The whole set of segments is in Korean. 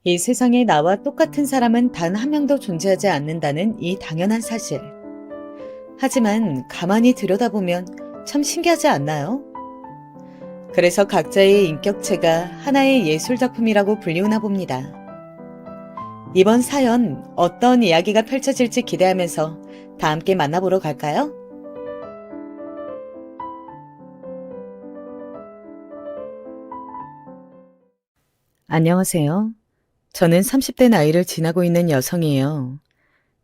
이 세상에 나와 똑같은 사람은 단 한 명도 존재하지 않는다는 이 당연한 사실. 하지만 가만히 들여다보면 참 신기하지 않나요? 그래서 각자의 인격체가 하나의 예술작품이라고 불리우나 봅니다. 이번 사연 어떤 이야기가 펼쳐질지 기대하면서 다 함께 만나보러 갈까요? 안녕하세요. 저는 30대 나이를 지나고 있는 여성이에요.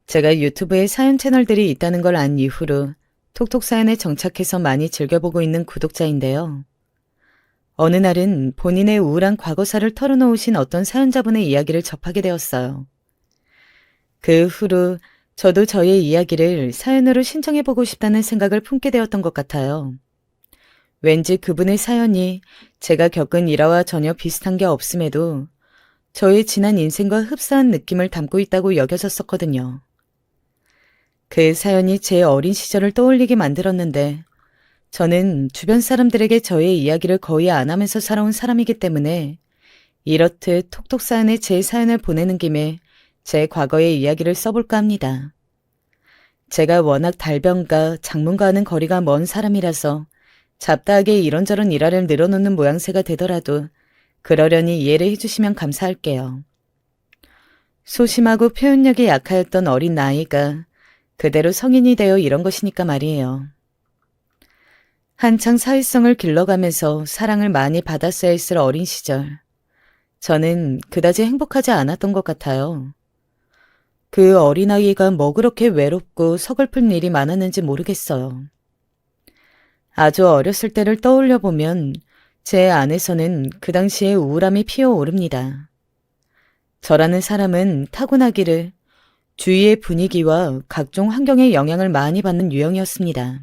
제가 유튜브에 사연 채널들이 있다는 걸 안 이후로 톡톡 사연에 정착해서 많이 즐겨보고 있는 구독자인데요. 어느 날은 본인의 우울한 과거사를 털어놓으신 어떤 사연자분의 이야기를 접하게 되었어요. 그 후로 저도 저의 이야기를 사연으로 신청해보고 싶다는 생각을 품게 되었던 것 같아요. 왠지 그분의 사연이 제가 겪은 일화와 전혀 비슷한 게 없음에도 저의 지난 인생과 흡사한 느낌을 담고 있다고 여겨졌었거든요. 그 사연이 제 어린 시절을 떠올리게 만들었는데 저는 주변 사람들에게 저의 이야기를 거의 안 하면서 살아온 사람이기 때문에 이렇듯 톡톡 사연에 제 사연을 보내는 김에 제 과거의 이야기를 써볼까 합니다. 제가 워낙 달변과 장문과는 거리가 먼 사람이라서 잡다하게 이런저런 일화를 늘어놓는 모양새가 되더라도 그러려니 이해를 해주시면 감사할게요. 소심하고 표현력이 약하였던 어린 나이가 그대로 성인이 되어 이런 것이니까 말이에요. 한창 사회성을 길러가면서 사랑을 많이 받았어야 했을 어린 시절. 저는 그다지 행복하지 않았던 것 같아요. 그 어린아이가 뭐 그렇게 외롭고 서글픈 일이 많았는지 모르겠어요. 아주 어렸을 때를 떠올려 보면 제 안에서는 그 당시에 우울함이 피어오릅니다. 저라는 사람은 타고나기를 주위의 분위기와 각종 환경의 영향을 많이 받는 유형이었습니다.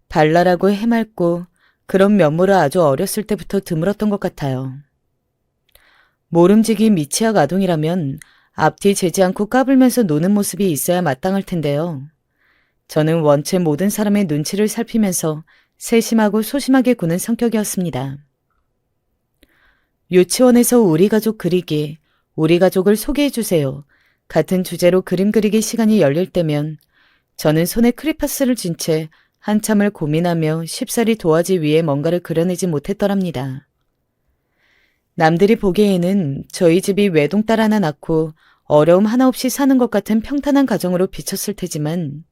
발랄하고 해맑고 그런 면모를 아주 어렸을 때부터 드물었던 것 같아요. 모름지기 미취학 아동이라면 앞뒤 재지 않고 까불면서 노는 모습이 있어야 마땅할 텐데요. 저는 원체 모든 사람의 눈치를 살피면서 세심하고 소심하게 구는 성격이었습니다. 유치원에서 우리 가족 그리기, 우리 가족을 소개해주세요 같은 주제로 그림 그리기 시간이 열릴 때면 저는 손에 크레파스를 쥔 채 한참을 고민하며 쉽사리 도화지 위에 뭔가를 그려내지 못했더랍니다. 남들이 보기에는 저희 집이 외동딸 하나 낳고 어려움 하나 없이 사는 것 같은 평탄한 가정으로 비쳤을 테지만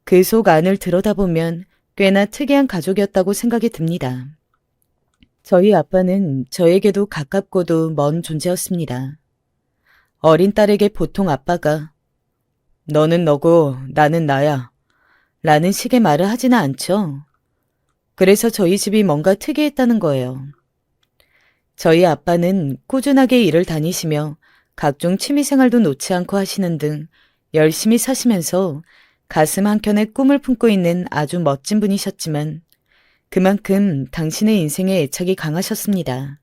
그 속 안을 들여다보면 꽤나 특이한 가족이었다고 생각이 듭니다. 저희 아빠는 저에게도 가깝고도 먼 존재였습니다. 어린 딸에게 보통 아빠가 너는 너고 나는 나야 라는 식의 말을 하지는 않죠. 그래서 저희 집이 뭔가 특이했다는 거예요. 저희 아빠는 꾸준하게 일을 다니시며 각종 취미생활도 놓지 않고 하시는 등 열심히 사시면서 가슴 한켠에 꿈을 품고 있는 아주 멋진 분이셨지만 그만큼 당신의 인생에 애착이 강하셨습니다.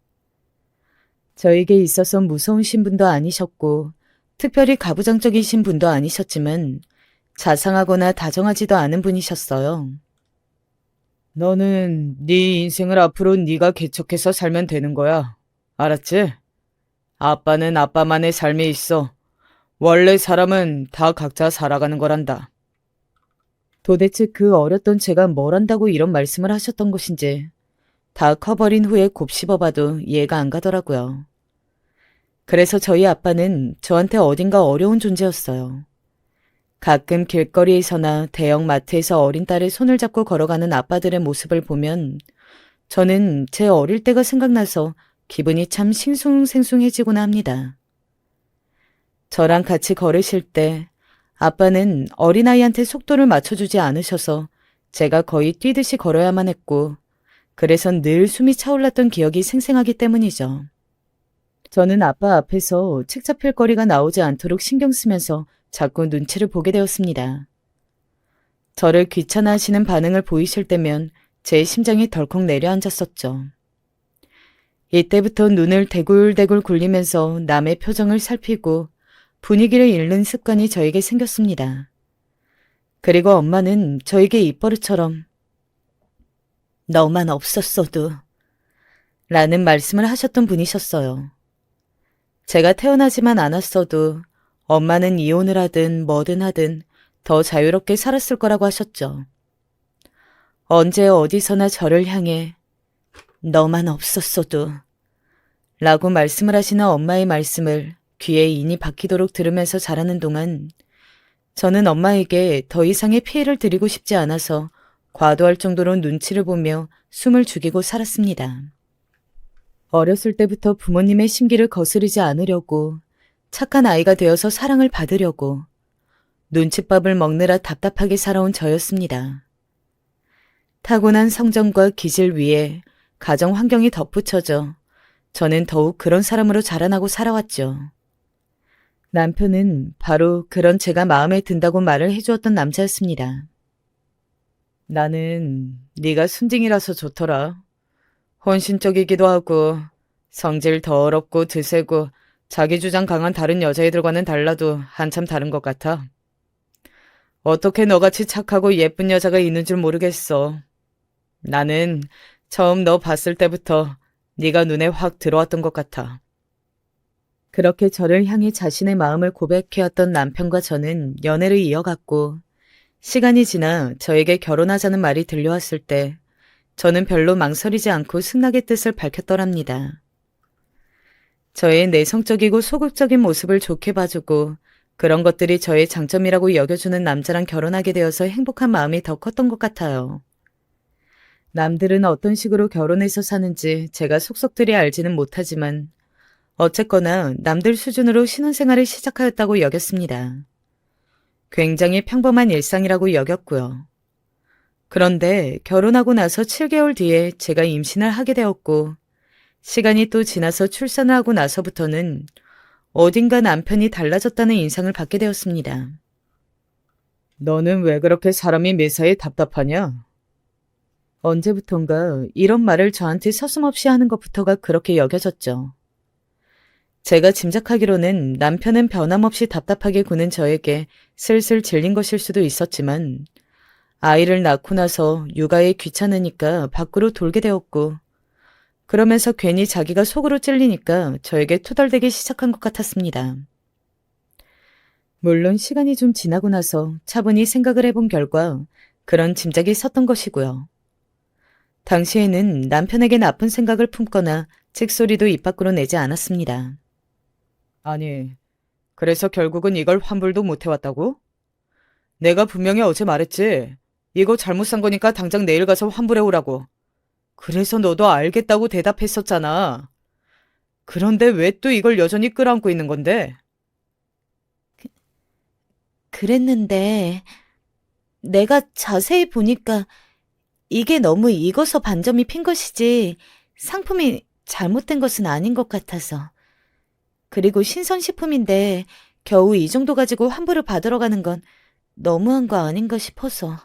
저에게 있어서 무서우신 분도 아니셨고 특별히 가부장적이신 분도 아니셨지만 자상하거나 다정하지도 않은 분이셨어요. 너는 네 인생을 앞으로 네가 개척해서 살면 되는 거야. 알았지? 아빠는 아빠만의 삶이 있어. 원래 사람은 다 각자 살아가는 거란다. 도대체 그 어렸던 제가 뭘 안다고 이런 말씀을 하셨던 것인지 다 커버린 후에 곱씹어봐도 이해가 안 가더라고요. 그래서 저희 아빠는 저한테 어딘가 어려운 존재였어요. 가끔 길거리에서나 대형 마트에서 어린 딸의 손을 잡고 걸어가는 아빠들의 모습을 보면 저는 제 어릴 때가 생각나서 기분이 참 싱숭생숭해지곤 합니다. 저랑 같이 걸으실 때 아빠는 어린아이한테 속도를 맞춰주지 않으셔서 제가 거의 뛰듯이 걸어야만 했고 그래서 늘 숨이 차올랐던 기억이 생생하기 때문이죠. 저는 아빠 앞에서 책 잡힐 거리가 나오지 않도록 신경 쓰면서 자꾸 눈치를 보게 되었습니다. 저를 귀찮아하시는 반응을 보이실 때면 제 심장이 덜컥 내려앉았었죠. 이때부터 눈을 대굴대굴 굴리면서 남의 표정을 살피고 분위기를 읽는 습관이 저에게 생겼습니다. 그리고 엄마는 저에게 입버릇처럼 너만 없었어도 라는 말씀을 하셨던 분이셨어요. 제가 태어나지만 않았어도 엄마는 이혼을 하든 뭐든 하든 더 자유롭게 살았을 거라고 하셨죠. 언제 어디서나 저를 향해 너만 없었어도 라고 말씀을 하시는 엄마의 말씀을 귀에 인이 박히도록 들으면서 자라는 동안 저는 엄마에게 더 이상의 피해를 드리고 싶지 않아서 과도할 정도로 눈치를 보며 숨을 죽이고 살았습니다. 어렸을 때부터 부모님의 심기를 거스르지 않으려고 착한 아이가 되어서 사랑을 받으려고 눈칫밥을 먹느라 답답하게 살아온 저였습니다. 타고난 성정과 기질 위에 가정 환경이 덧붙여져 저는 더욱 그런 사람으로 자라나고 살아왔죠. 남편은 바로 그런 제가 마음에 든다고 말을 해주었던 남자였습니다. 나는 네가 순딩이라서 좋더라. 헌신적이기도 하고 성질 더럽고 드세고 자기 주장 강한 다른 여자애들과는 달라도 한참 다른 것 같아. 어떻게 너같이 착하고 예쁜 여자가 있는 줄 모르겠어. 나는 처음 너 봤을 때부터 네가 눈에 확 들어왔던 것 같아. 그렇게 저를 향해 자신의 마음을 고백해왔던 남편과 저는 연애를 이어갔고 시간이 지나 저에게 결혼하자는 말이 들려왔을 때 저는 별로 망설이지 않고 승낙의 뜻을 밝혔더랍니다. 저의 내성적이고 소극적인 모습을 좋게 봐주고 그런 것들이 저의 장점이라고 여겨주는 남자랑 결혼하게 되어서 행복한 마음이 더 컸던 것 같아요. 남들은 어떤 식으로 결혼해서 사는지 제가 속속들이 알지는 못하지만 어쨌거나 남들 수준으로 신혼생활을 시작하였다고 여겼습니다. 굉장히 평범한 일상이라고 여겼고요. 그런데 결혼하고 나서 7개월 뒤에 제가 임신을 하게 되었고 시간이 또 지나서 출산을 하고 나서부터는 어딘가 남편이 달라졌다는 인상을 받게 되었습니다. 너는 왜 그렇게 사람이 매사에 답답하냐? 언제부턴가 이런 말을 저한테 서슴없이 하는 것부터가 그렇게 여겨졌죠. 제가 짐작하기로는 남편은 변함없이 답답하게 구는 저에게 슬슬 질린 것일 수도 있었지만 아이를 낳고 나서 육아에 귀찮으니까 밖으로 돌게 되었고 그러면서 괜히 자기가 속으로 찔리니까 저에게 투덜대기 시작한 것 같았습니다. 물론 시간이 좀 지나고 나서 차분히 생각을 해본 결과 그런 짐작이 섰던 것이고요. 당시에는 남편에게 나쁜 생각을 품거나 찍소리도 입 밖으로 내지 않았습니다. 아니, 그래서 결국은 이걸 환불도 못 해왔다고? 내가 분명히 어제 말했지. 이거 잘못 산 거니까 당장 내일 가서 환불해 오라고. 그래서 너도 알겠다고 대답했었잖아. 그런데 왜 또 이걸 여전히 끌어안고 있는 건데? 그랬는데 내가 자세히 보니까 이게 너무 익어서 반점이 핀 것이지 상품이 잘못된 것은 아닌 것 같아서. 그리고 신선식품인데 겨우 이 정도 가지고 환불을 받으러 가는 건 너무한 거 아닌가 싶어서.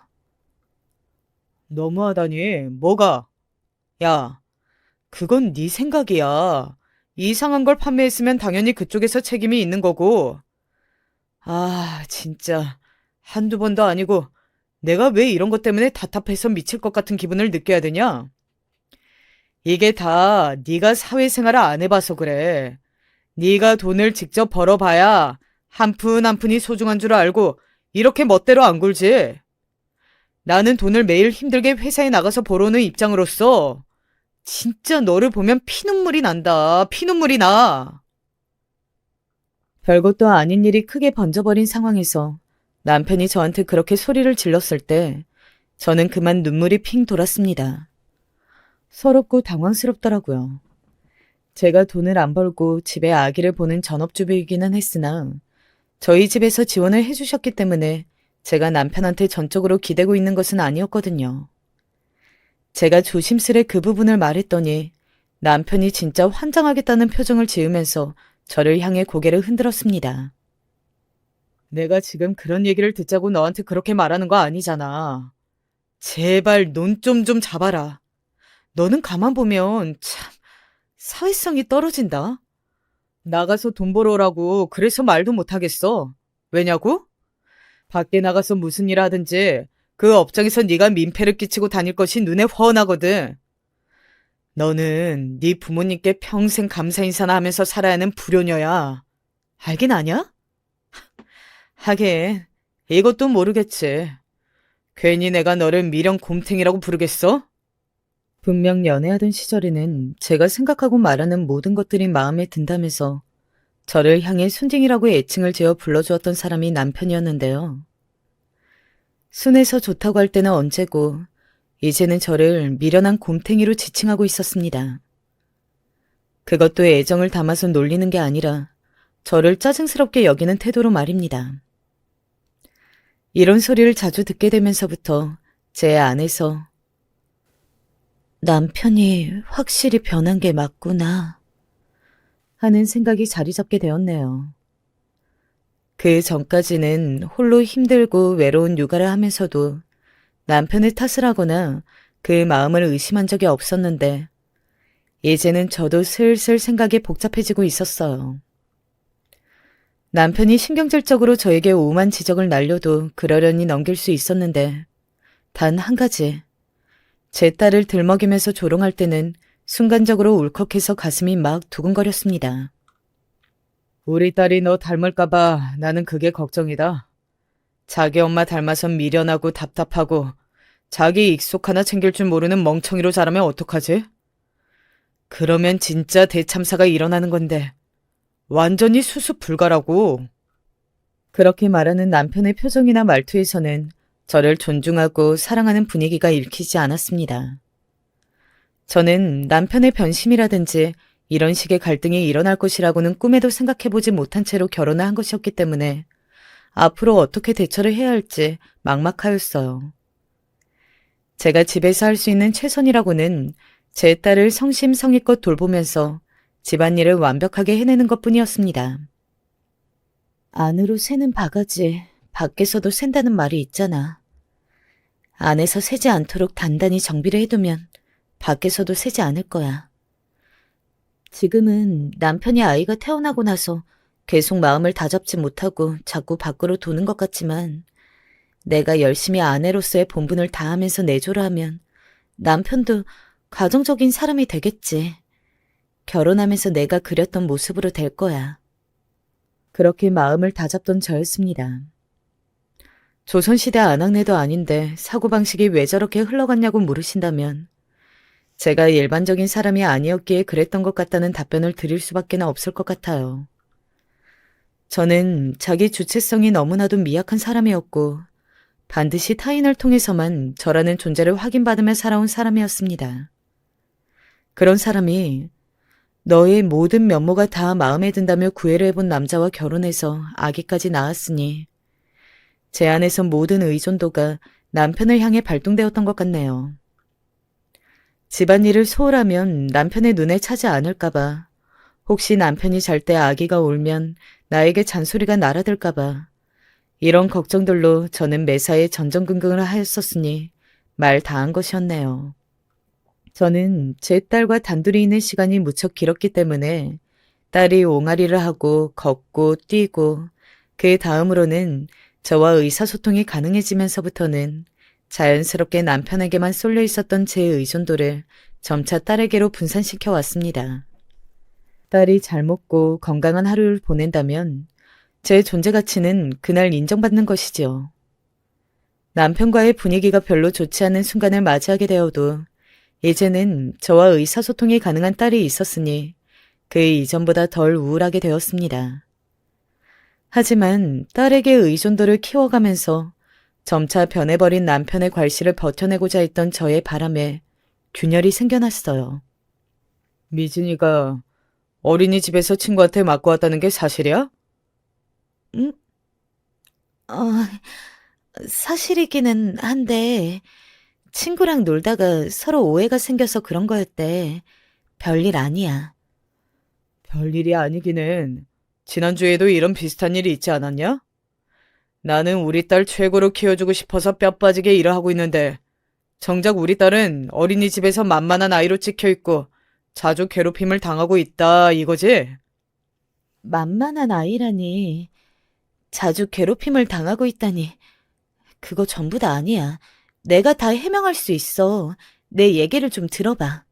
너무하다니, 뭐가? 야, 그건 네 생각이야. 이상한 걸 판매했으면 당연히 그쪽에서 책임이 있는 거고. 아, 진짜 한두 번도 아니고 내가 왜 이런 것 때문에 답답해서 미칠 것 같은 기분을 느껴야 되냐? 이게 다 네가 사회생활을 안 해봐서 그래. 네가 돈을 직접 벌어봐야 한 푼 한 푼이 소중한 줄 알고 이렇게 멋대로 안 굴지. 나는 돈을 매일 힘들게 회사에 나가서 벌어오는 입장으로서 진짜 너를 보면 피눈물이 난다. 피눈물이 나. 별것도 아닌 일이 크게 번져버린 상황에서 남편이 저한테 그렇게 소리를 질렀을 때 저는 그만 눈물이 핑 돌았습니다. 서럽고 당황스럽더라고요. 제가 돈을 안 벌고 집에 아기를 보는 전업주부이기는 했으나 저희 집에서 지원을 해주셨기 때문에 제가 남편한테 전적으로 기대고 있는 것은 아니었거든요. 제가 조심스레 그 부분을 말했더니 남편이 진짜 환장하겠다는 표정을 지으면서 저를 향해 고개를 흔들었습니다. 내가 지금 그런 얘기를 듣자고 너한테 그렇게 말하는 거 아니잖아. 제발 눈 좀 잡아라. 너는 가만 보면 참 사회성이 떨어진다. 나가서 돈 벌어오라고 그래서 말도 못하겠어. 왜냐고? 밖에 나가서 무슨 일 하든지 그 업장에서 네가 민폐를 끼치고 다닐 것이 눈에 훤하거든. 너는 네 부모님께 평생 감사 인사나 하면서 살아야 하는 불효녀야. 알긴 아냐? 하긴 이것도 모르겠지. 괜히 내가 너를 미련 곰탱이라고 부르겠어? 분명 연애하던 시절에는 제가 생각하고 말하는 모든 것들이 마음에 든다면서 저를 향해 순딩이라고 애칭을 지어 불러주었던 사람이 남편이었는데요. 순해서 좋다고 할 때는 언제고 이제는 저를 미련한 곰탱이로 지칭하고 있었습니다. 그것도 애정을 담아서 놀리는 게 아니라 저를 짜증스럽게 여기는 태도로 말입니다. 이런 소리를 자주 듣게 되면서부터 제 안에서 남편이 확실히 변한 게 맞구나 하는 생각이 자리 잡게 되었네요. 그 전까지는 홀로 힘들고 외로운 육아를 하면서도 남편의 탓을 하거나 그 마음을 의심한 적이 없었는데 이제는 저도 슬슬 생각이 복잡해지고 있었어요. 남편이 신경질적으로 저에게 오만 지적을 날려도 그러려니 넘길 수 있었는데 단 한 가지. 제 딸을 들먹이면서 조롱할 때는 순간적으로 울컥해서 가슴이 막 두근거렸습니다. 우리 딸이 너 닮을까봐 나는 그게 걱정이다. 자기 엄마 닮아선 미련하고 답답하고 자기 익속 하나 챙길 줄 모르는 멍청이로 자라면 어떡하지? 그러면 진짜 대참사가 일어나는 건데 완전히 수습 불가라고. 그렇게 말하는 남편의 표정이나 말투에서는 저를 존중하고 사랑하는 분위기가 읽히지 않았습니다. 저는 남편의 변심이라든지 이런 식의 갈등이 일어날 것이라고는 꿈에도 생각해보지 못한 채로 결혼을 한 것이었기 때문에 앞으로 어떻게 대처를 해야 할지 막막하였어요. 제가 집에서 할 수 있는 최선이라고는 제 딸을 성심성의껏 돌보면서 집안일을 완벽하게 해내는 것뿐이었습니다. 안으로 새는 바가지, 밖에서도 샌다는 말이 있잖아. 안에서 새지 않도록 단단히 정비를 해두면 밖에서도 새지 않을 거야. 지금은 남편이 아이가 태어나고 나서 계속 마음을 다잡지 못하고 자꾸 밖으로 도는 것 같지만 내가 열심히 아내로서의 본분을 다하면서 내조를 하면 남편도 가정적인 사람이 되겠지. 결혼하면서 내가 그렸던 모습으로 될 거야. 그렇게 마음을 다잡던 저였습니다. 조선시대 안악내도 아닌데 사고방식이 왜 저렇게 흘러갔냐고 물으신다면 제가 일반적인 사람이 아니었기에 그랬던 것 같다는 답변을 드릴 수밖에 없을 것 같아요. 저는 자기 주체성이 너무나도 미약한 사람이었고 반드시 타인을 통해서만 저라는 존재를 확인받으며 살아온 사람이었습니다. 그런 사람이 너의 모든 면모가 다 마음에 든다며 구애를 해본 남자와 결혼해서 아기까지 낳았으니 제 안에서 모든 의존도가 남편을 향해 발동되었던 것 같네요. 집안일을 소홀하면 남편의 눈에 차지 않을까봐, 혹시 남편이 잘 때 아기가 울면 나에게 잔소리가 날아들까봐 이런 걱정들로 저는 매사에 전전긍긍을 하였었으니 말 다 한 것이었네요. 저는 제 딸과 단둘이 있는 시간이 무척 길었기 때문에 딸이 옹알이를 하고 걷고 뛰고 그 다음으로는 저와 의사소통이 가능해지면서부터는 자연스럽게 남편에게만 쏠려 있었던 제 의존도를 점차 딸에게로 분산시켜 왔습니다. 딸이 잘 먹고 건강한 하루를 보낸다면 제 존재 가치는 그날 인정받는 것이지요. 남편과의 분위기가 별로 좋지 않은 순간을 맞이하게 되어도 이제는 저와 의사소통이 가능한 딸이 있었으니 그 이전보다 덜 우울하게 되었습니다. 하지만 딸에게 의존도를 키워가면서 점차 변해버린 남편의 괄시를 버텨내고자 했던 저의 바람에 균열이 생겨났어요. 미진이가 어린이집에서 친구한테 맞고 왔다는 게 사실이야? 응? 어, 사실이기는 한데 친구랑 놀다가 서로 오해가 생겨서 그런 거였대. 별일 아니야. 별일이 아니기는 지난주에도 이런 비슷한 일이 있지 않았냐? 나는 우리 딸 최고로 키워주고 싶어서 뼈 빠지게 일을 하고 있는데 정작 우리 딸은 어린이집에서 만만한 아이로 찍혀있고 자주 괴롭힘을 당하고 있다 이거지? 만만한 아이라니. 자주 괴롭힘을 당하고 있다니. 그거 전부 다 아니야. 내가 다 해명할 수 있어. 내 얘기를 좀 들어봐.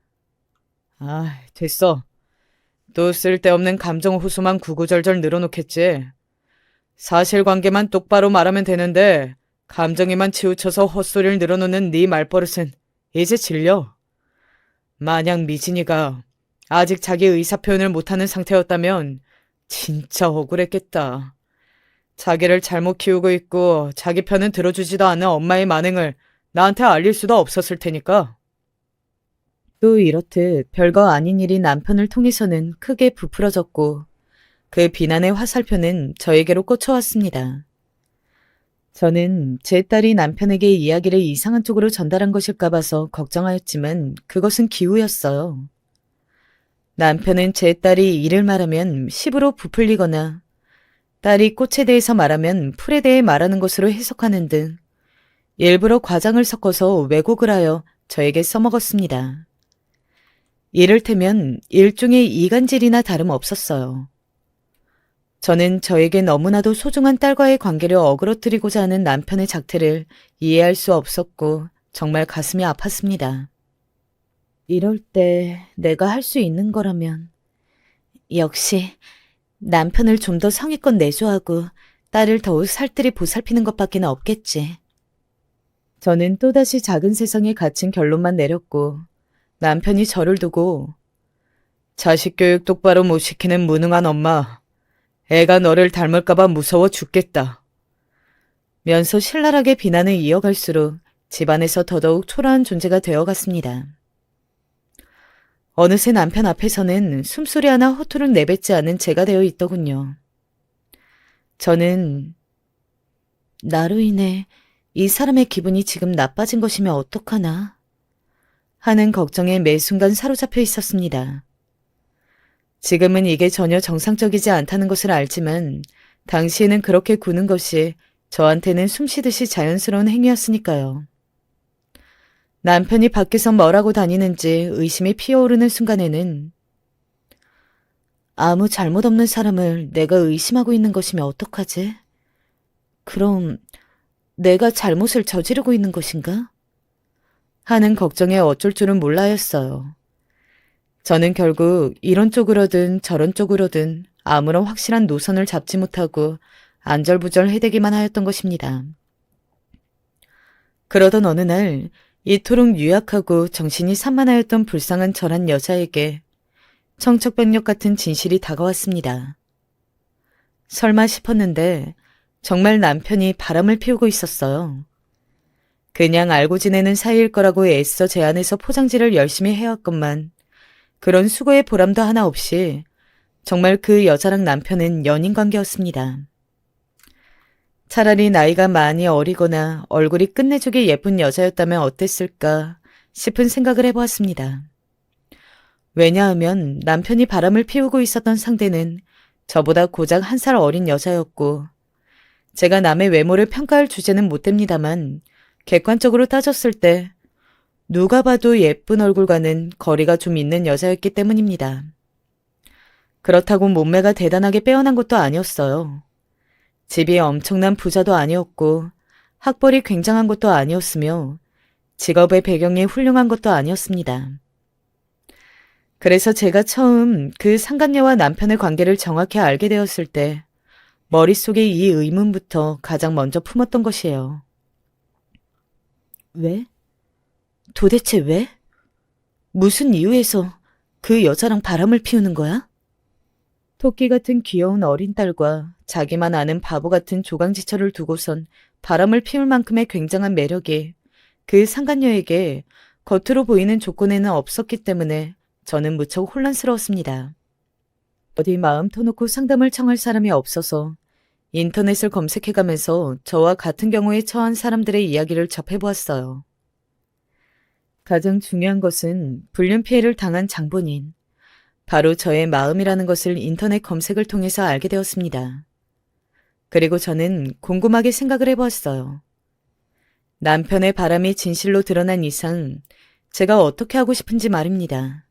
아, 됐어. 또 쓸데없는 감정 호소만 구구절절 늘어놓겠지. 사실관계만 똑바로 말하면 되는데 감정에만 치우쳐서 헛소리를 늘어놓는 네 말버릇은 이제 질려. 만약 미진이가 아직 자기 의사표현을 못하는 상태였다면 진짜 억울했겠다. 자기를 잘못 키우고 있고 자기 편은 들어주지도 않는 엄마의 만행을 나한테 알릴 수도 없었을 테니까. 또 이렇듯 별거 아닌 일이 남편을 통해서는 크게 부풀어졌고 그 비난의 화살표는 저에게로 꽂혀왔습니다. 저는 제 딸이 남편에게 이야기를 이상한 쪽으로 전달한 것일까 봐서 걱정하였지만 그것은 기우였어요. 남편은 제 딸이 일을 말하면 씹으로 부풀리거나 딸이 꽃에 대해서 말하면 풀에 대해 말하는 것으로 해석하는 등 일부러 과장을 섞어서 왜곡을 하여 저에게 써먹었습니다. 이를테면 일종의 이간질이나 다름없었어요. 저는 저에게 너무나도 소중한 딸과의 관계를 어그러뜨리고자 하는 남편의 작태를 이해할 수 없었고 정말 가슴이 아팠습니다. 이럴 때 내가 할 수 있는 거라면 역시 남편을 좀 더 성의껏 내조하고 딸을 더욱 살뜰히 보살피는 것밖에 없겠지. 저는 또다시 작은 세상에 갇힌 결론만 내렸고 남편이 저를 두고 자식 교육 똑바로 못 시키는 무능한 엄마. 애가 너를 닮을까봐 무서워 죽겠다. 면서 신랄하게 비난을 이어갈수록 집안에서 더더욱 초라한 존재가 되어갔습니다. 어느새 남편 앞에서는 숨소리 하나 허투루 내뱉지 않은 제가 되어 있더군요. 저는 나로 인해 이 사람의 기분이 지금 나빠진 것이면 어떡하나 하는 걱정에 매 순간 사로잡혀 있었습니다. 지금은 이게 전혀 정상적이지 않다는 것을 알지만 당시에는 그렇게 구는 것이 저한테는 숨쉬듯이 자연스러운 행위였으니까요. 남편이 밖에서 뭐라고 다니는지 의심이 피어오르는 순간에는 아무 잘못 없는 사람을 내가 의심하고 있는 것이면 어떡하지? 그럼 내가 잘못을 저지르고 있는 것인가? 하는 걱정에 어쩔 줄은 몰라 했어요. 저는 결국 이런 쪽으로든 저런 쪽으로든 아무런 확실한 노선을 잡지 못하고 안절부절 해대기만 하였던 것입니다. 그러던 어느 날 이토록 유약하고 정신이 산만하였던 불쌍한 저란 여자에게 청척백력 같은 진실이 다가왔습니다. 설마 싶었는데 정말 남편이 바람을 피우고 있었어요. 그냥 알고 지내는 사이일 거라고 애써 제 안에서 포장지를 열심히 해왔건만 그런 수고의 보람도 하나 없이 정말 그 여자랑 남편은 연인관계였습니다. 차라리 나이가 많이 어리거나 얼굴이 끝내주게 예쁜 여자였다면 어땠을까 싶은 생각을 해보았습니다. 왜냐하면 남편이 바람을 피우고 있었던 상대는 저보다 고작 1살 어린 여자였고 제가 남의 외모를 평가할 주제는 못 됩니다만 객관적으로 따졌을 때 누가 봐도 예쁜 얼굴과는 거리가 좀 있는 여자였기 때문입니다. 그렇다고 몸매가 대단하게 빼어난 것도 아니었어요. 집이 엄청난 부자도 아니었고 학벌이 굉장한 것도 아니었으며 직업의 배경이 훌륭한 것도 아니었습니다. 그래서 제가 처음 그 상간녀와 남편의 관계를 정확히 알게 되었을 때 머릿속에 이 의문부터 가장 먼저 품었던 것이에요. 왜? 도대체 왜? 무슨 이유에서 그 여자랑 바람을 피우는 거야? 토끼 같은 귀여운 어린 딸과 자기만 아는 바보 같은 조강지처를 두고선 바람을 피울 만큼의 굉장한 매력이 그 상간녀에게 겉으로 보이는 조건에는 없었기 때문에 저는 무척 혼란스러웠습니다. 어디 마음 터놓고 상담을 청할 사람이 없어서 인터넷을 검색해가면서 저와 같은 경우에 처한 사람들의 이야기를 접해보았어요. 가장 중요한 것은 불륜 피해를 당한 장본인, 바로 저의 마음이라는 것을 인터넷 검색을 통해서 알게 되었습니다. 그리고 저는 곰곰하게 생각을 해보았어요. 남편의 바람이 진실로 드러난 이상 제가 어떻게 하고 싶은지 말입니다.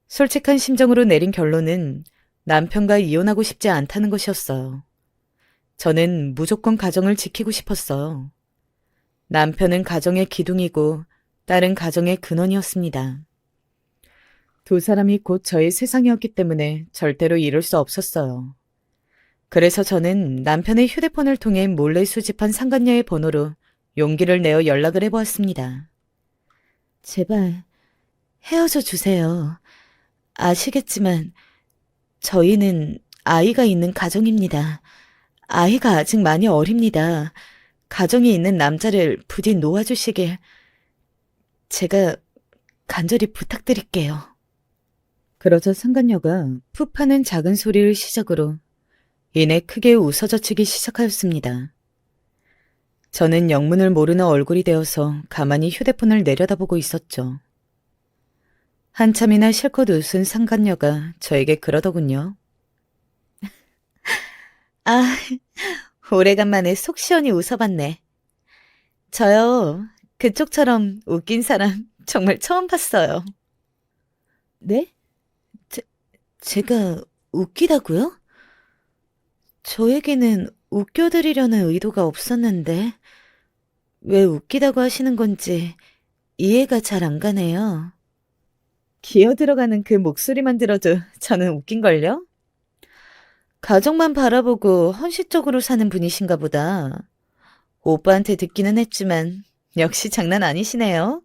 솔직한 심정으로 내린 결론은 남편과 이혼하고 싶지 않다는 것이었어요. 저는 무조건 가정을 지키고 싶었어요. 남편은 가정의 기둥이고 딸은 가정의 근원이었습니다. 두 사람이 곧 저의 세상이었기 때문에 절대로 이룰 수 없었어요. 그래서 저는 남편의 휴대폰을 통해 몰래 수집한 상간녀의 번호로 용기를 내어 연락을 해보았습니다. 제발 헤어져 주세요. 아시겠지만 저희는 아이가 있는 가정입니다. 아이가 아직 많이 어립니다. 가정이 있는 남자를 부디 놓아주시길 제가 간절히 부탁드릴게요. 그러자 상간녀가 푹 하는 작은 소리를 시작으로 이내 크게 웃어젖히기 시작하였습니다. 저는 영문을 모르는 얼굴이 되어서 가만히 휴대폰을 내려다보고 있었죠. 한참이나 실컷 웃은 상간녀가 저에게 그러더군요. 아, 오래간만에 속 시원히 웃어봤네. 저요, 그쪽처럼 웃긴 사람 정말 처음 봤어요. 네? 제가 웃기다고요? 저에게는 웃겨드리려는 의도가 없었는데 왜 웃기다고 하시는 건지 이해가 잘 안 가네요. 기어 들어가는 그 목소리만 들어도 저는 웃긴걸요? 가족만 바라보고 헌신적으로 사는 분이신가 보다. 오빠한테 듣기는 했지만 역시 장난 아니시네요.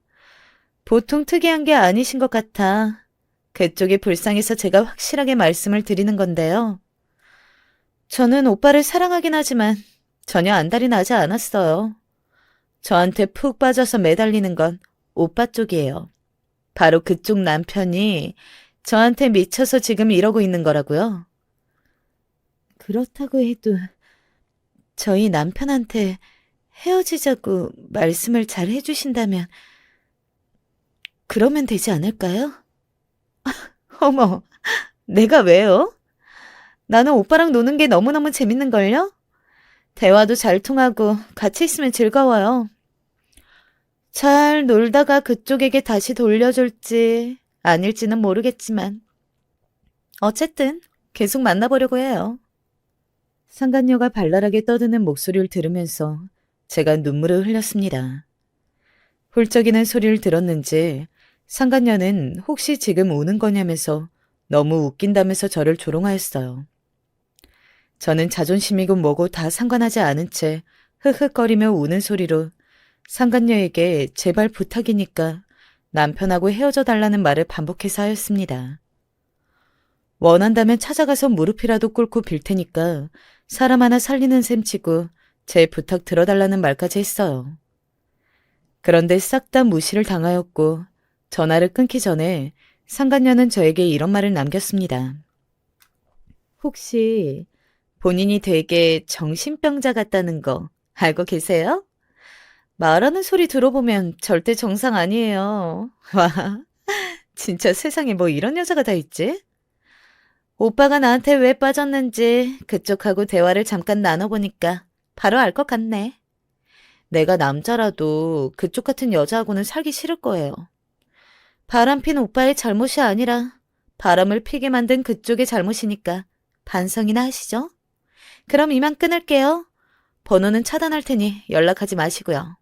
보통 특이한 게 아니신 것 같아. 그쪽이 불쌍해서 제가 확실하게 말씀을 드리는 건데요. 저는 오빠를 사랑하긴 하지만 전혀 안달이 나지 않았어요. 저한테 푹 빠져서 매달리는 건 오빠 쪽이에요. 바로 그쪽 남편이 저한테 미쳐서 지금 이러고 있는 거라고요. 그렇다고 해도 저희 남편한테 헤어지자고 말씀을 잘 해주신다면 그러면 되지 않을까요? 어머, 내가 왜요? 나는 오빠랑 노는 게 너무너무 재밌는걸요? 대화도 잘 통하고 같이 있으면 즐거워요. 잘 놀다가 그쪽에게 다시 돌려줄지 아닐지는 모르겠지만 어쨌든 계속 만나보려고 해요. 상간녀가 발랄하게 떠드는 목소리를 들으면서 제가 눈물을 흘렸습니다. 훌쩍이는 소리를 들었는지 상간녀는 혹시 지금 우는 거냐면서 너무 웃긴다면서 저를 조롱하였어요. 저는 자존심이고 뭐고 다 상관하지 않은 채 흐흐거리며 우는 소리로 상간녀에게 제발 부탁이니까 남편하고 헤어져 달라는 말을 반복해서 하였습니다. 원한다면 찾아가서 무릎이라도 꿇고 빌 테니까 사람 하나 살리는 셈 치고 제 부탁 들어달라는 말까지 했어요. 그런데 싹 다 무시를 당하였고 전화를 끊기 전에 상간녀는 저에게 이런 말을 남겼습니다. 혹시 본인이 되게 정신병자 같다는 거 알고 계세요? 말하는 소리 들어보면 절대 정상 아니에요. 와, 진짜 세상에 뭐 이런 여자가 다 있지? 오빠가 나한테 왜 빠졌는지 그쪽하고 대화를 잠깐 나눠보니까 바로 알 것 같네. 내가 남자라도 그쪽 같은 여자하고는 살기 싫을 거예요. 바람핀 오빠의 잘못이 아니라 바람을 피게 만든 그쪽의 잘못이니까 반성이나 하시죠? 그럼 이만 끊을게요. 번호는 차단할 테니 연락하지 마시고요.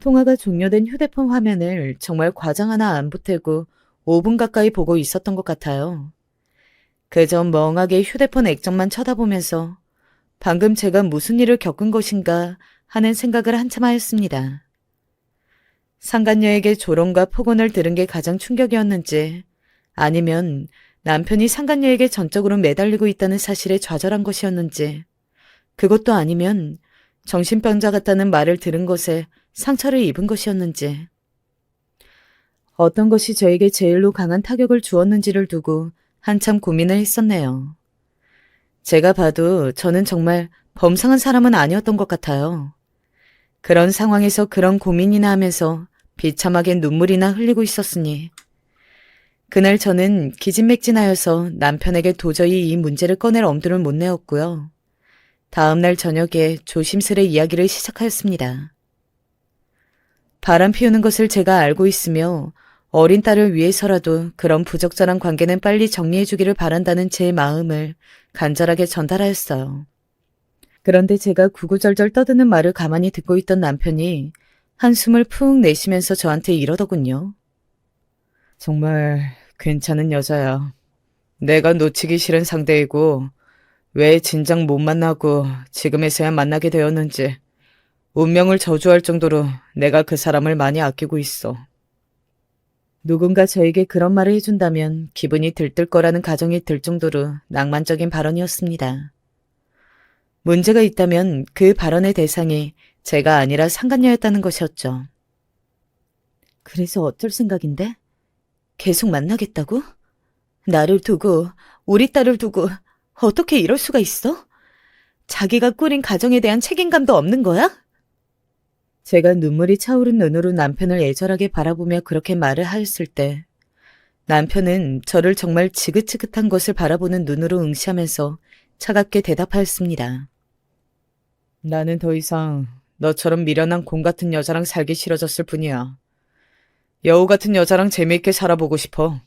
통화가 종료된 휴대폰 화면을 정말 과장 하나 안 보태고 5분 가까이 보고 있었던 것 같아요. 그저 멍하게 휴대폰 액정만 쳐다보면서 방금 제가 무슨 일을 겪은 것인가 하는 생각을 한참 하였습니다. 상간녀에게 조롱과 폭언을 들은 게 가장 충격이었는지 아니면 남편이 상간녀에게 전적으로 매달리고 있다는 사실에 좌절한 것이었는지 그것도 아니면 정신병자 같다는 말을 들은 것에 상처를 입은 것이었는지 어떤 것이 저에게 제일로 강한 타격을 주었는지를 두고 한참 고민을 했었네요. 제가 봐도 저는 정말 범상한 사람은 아니었던 것 같아요. 그런 상황에서 그런 고민이나 하면서 비참하게 눈물이나 흘리고 있었으니 그날 저는 기진맥진하여서 남편에게 도저히 이 문제를 꺼낼 엄두를 못 내었고요. 다음날 저녁에 조심스레 이야기를 시작하였습니다. 바람 피우는 것을 제가 알고 있으며 어린 딸을 위해서라도 그런 부적절한 관계는 빨리 정리해주기를 바란다는 제 마음을 간절하게 전달하였어요. 그런데 제가 구구절절 떠드는 말을 가만히 듣고 있던 남편이 한숨을 푹 내쉬면서 저한테 이러더군요. 정말 괜찮은 여자야. 내가 놓치기 싫은 상대이고 왜 진작 못 만나고 지금에서야 만나게 되었는지 운명을 저주할 정도로 내가 그 사람을 많이 아끼고 있어. 누군가 저에게 그런 말을 해준다면 기분이 들뜰 거라는 가정이 들 정도로 낭만적인 발언이었습니다. 문제가 있다면 그 발언의 대상이 제가 아니라 상간녀였다는 것이었죠. 그래서 어쩔 생각인데? 계속 만나겠다고? 나를 두고, 우리 딸을 두고 어떻게 이럴 수가 있어? 자기가 꾸린 가정에 대한 책임감도 없는 거야? 제가 눈물이 차오른 눈으로 남편을 애절하게 바라보며 그렇게 말을 하였을 때 남편은 저를 정말 지긋지긋한 것을 바라보는 눈으로 응시하면서 차갑게 대답하였습니다. 나는 더 이상 너처럼 미련한 곰 같은 여자랑 살기 싫어졌을 뿐이야. 여우 같은 여자랑 재미있게 살아보고 싶어.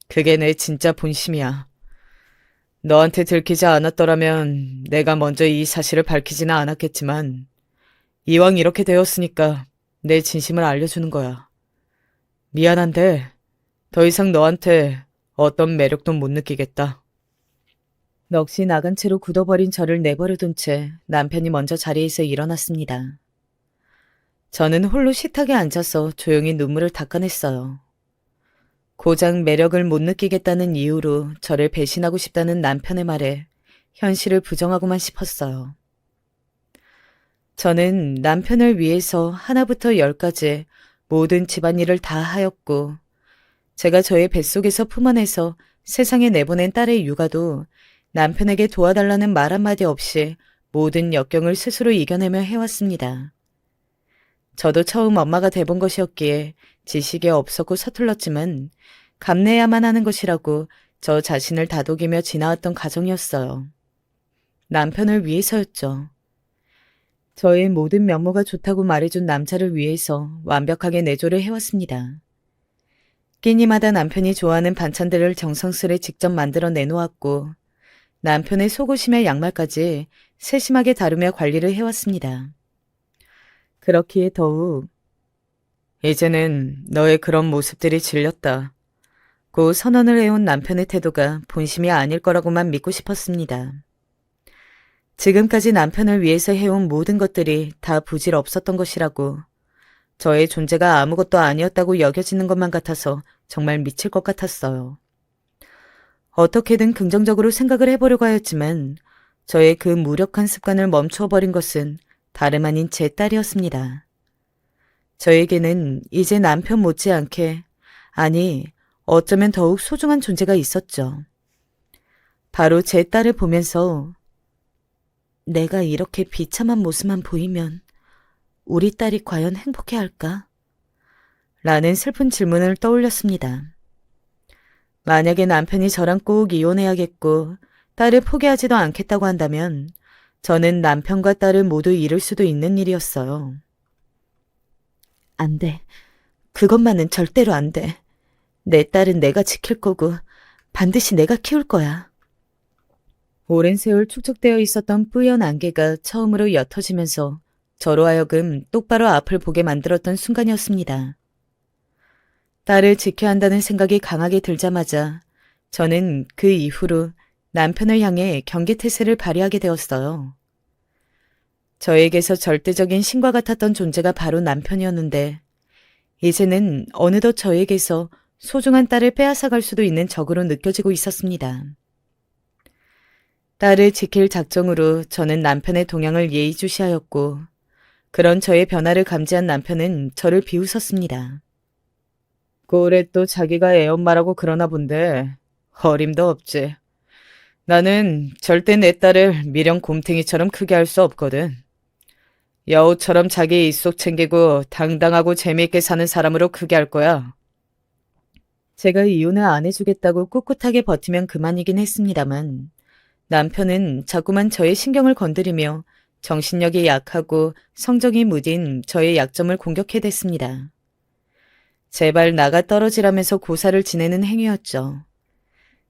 그게 내 진짜 본심이야. 너한테 들키지 않았더라면 내가 먼저 이 사실을 밝히지는 않았겠지만 이왕 이렇게 되었으니까 내 진심을 알려주는 거야. 미안한데 더 이상 너한테 어떤 매력도 못 느끼겠다. 넋이 나간 채로 굳어버린 저를 내버려둔 채 남편이 먼저 자리에서 일어났습니다. 저는 홀로 식탁에 앉아서 조용히 눈물을 닦아냈어요. 고작 매력을 못 느끼겠다는 이유로 저를 배신하고 싶다는 남편의 말에 현실을 부정하고만 싶었어요. 저는 남편을 위해서 하나부터 열까지 모든 집안일을 다 하였고 제가 저의 뱃속에서 품어내서 세상에 내보낸 딸의 육아도 남편에게 도와달라는 말 한마디 없이 모든 역경을 스스로 이겨내며 해왔습니다. 저도 처음 엄마가 돼본 것이었기에 지식이 없었고 서툴렀지만 감내야만 하는 것이라고 저 자신을 다독이며 지나왔던 가정이었어요. 남편을 위해서였죠. 저의 모든 면모가 좋다고 말해준 남자를 위해서 완벽하게 내조를 해왔습니다. 끼니마다 남편이 좋아하는 반찬들을 정성스레 직접 만들어 내놓았고 남편의 속옷이며 양말까지 세심하게 다루며 관리를 해왔습니다. 그렇기에 더욱 이제는 너의 그런 모습들이 질렸다. 고 선언을 해온 남편의 태도가 본심이 아닐 거라고만 믿고 싶었습니다. 지금까지 남편을 위해서 해온 모든 것들이 다 부질 없었던 것이라고 저의 존재가 아무것도 아니었다고 여겨지는 것만 같아서 정말 미칠 것 같았어요. 어떻게든 긍정적으로 생각을 해보려고 하였지만 저의 그 무력한 습관을 멈추어버린 것은 다름 아닌 제 딸이었습니다. 저에게는 이제 남편 못지않게, 아니 어쩌면 더욱 소중한 존재가 있었죠. 바로 제 딸을 보면서 내가 이렇게 비참한 모습만 보이면 우리 딸이 과연 행복해할까? 라는 슬픈 질문을 떠올렸습니다. 만약에 남편이 저랑 꼭 이혼해야겠고 딸을 포기하지도 않겠다고 한다면 저는 남편과 딸을 모두 잃을 수도 있는 일이었어요. 안 돼. 그것만은 절대로 안 돼. 내 딸은 내가 지킬 거고 반드시 내가 키울 거야. 오랜 세월 축적되어 있었던 뿌연 안개가 처음으로 옅어지면서 저로 하여금 똑바로 앞을 보게 만들었던 순간이었습니다. 딸을 지켜야 한다는 생각이 강하게 들자마자 저는 그 이후로 남편을 향해 경계태세를 발휘하게 되었어요. 저에게서 절대적인 신과 같았던 존재가 바로 남편이었는데 이제는 어느덧 저에게서 소중한 딸을 빼앗아갈 수도 있는 적으로 느껴지고 있었습니다. 딸을 지킬 작정으로 저는 남편의 동향을 예의주시하였고 그런 저의 변화를 감지한 남편은 저를 비웃었습니다. 꼴에 또 자기가 애엄마라고 그러나 본데 어림도 없지. 나는 절대 내 딸을 미련 곰탱이처럼 크게 할 수 없거든. 여우처럼 자기 입속 챙기고 당당하고 재미있게 사는 사람으로 크게 할 거야. 제가 이혼을 안 해주겠다고 꿋꿋하게 버티면 그만이긴 했습니다만 남편은 자꾸만 저의 신경을 건드리며 정신력이 약하고 성정이 무딘 저의 약점을 공격해댔습니다. 제발 나가 떨어지라면서 고사를 지내는 행위였죠.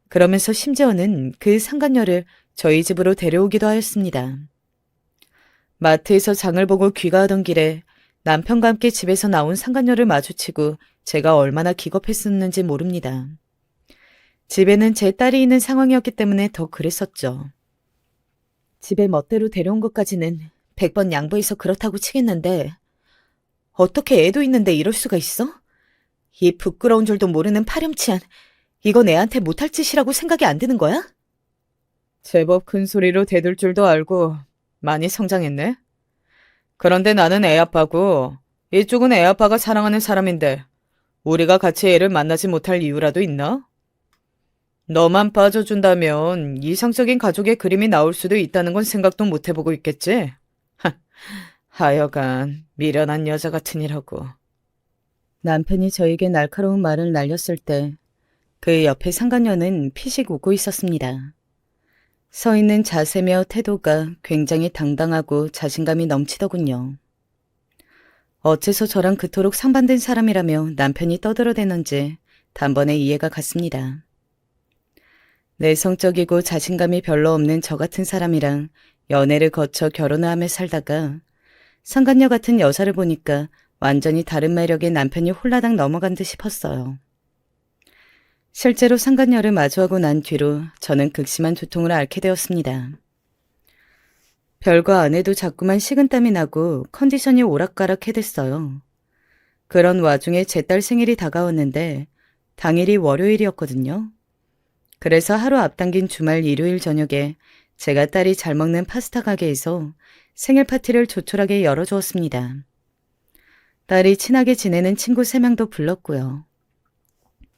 그러면서 심지어는 그 상간녀를 저희 집으로 데려오기도 하였습니다. 마트에서 장을 보고 귀가하던 길에 남편과 함께 집에서 나온 상간녀를 마주치고 제가 얼마나 기겁했었는지 모릅니다. 집에는 제 딸이 있는 상황이었기 때문에 더 그랬었죠. 집에 멋대로 데려온 것까지는 100번 양보해서 그렇다고 치겠는데 어떻게 애도 있는데 이럴 수가 있어? 이 부끄러운 줄도 모르는 파렴치한 이건 애한테 못할 짓이라고 생각이 안 드는 거야? 제법 큰 소리로 대들 줄도 알고 많이 성장했네. 그런데 나는 애 아빠고 이쪽은 애 아빠가 사랑하는 사람인데 우리가 같이 애를 만나지 못할 이유라도 있나? 너만 빠져준다면 이상적인 가족의 그림이 나올 수도 있다는 건 생각도 못 해보고 있겠지? 하여간 미련한 여자 같으니라고. 남편이 저에게 날카로운 말을 날렸을 때 그 옆에 상간녀는 피식 웃고 있었습니다. 서 있는 자세며 태도가 굉장히 당당하고 자신감이 넘치더군요. 어째서 저랑 그토록 상반된 사람이라며 남편이 떠들어대는지 단번에 이해가 갔습니다. 내성적이고 자신감이 별로 없는 저 같은 사람이랑 연애를 거쳐 결혼을 하며 살다가 상간녀 같은 여자를 보니까 완전히 다른 매력의 남편이 홀라당 넘어간 듯 싶었어요. 실제로 상간녀를 마주하고 난 뒤로 저는 극심한 두통을 앓게 되었습니다. 별거 안 해도 자꾸만 식은땀이 나고 컨디션이 오락가락해댔어요. 그런 와중에 제 딸 생일이 다가왔는데 당일이 월요일이었거든요. 그래서 하루 앞당긴 주말 일요일 저녁에 제가 딸이 잘 먹는 파스타 가게에서 생일 파티를 조촐하게 열어주었습니다. 딸이 친하게 지내는 친구 3명도 불렀고요.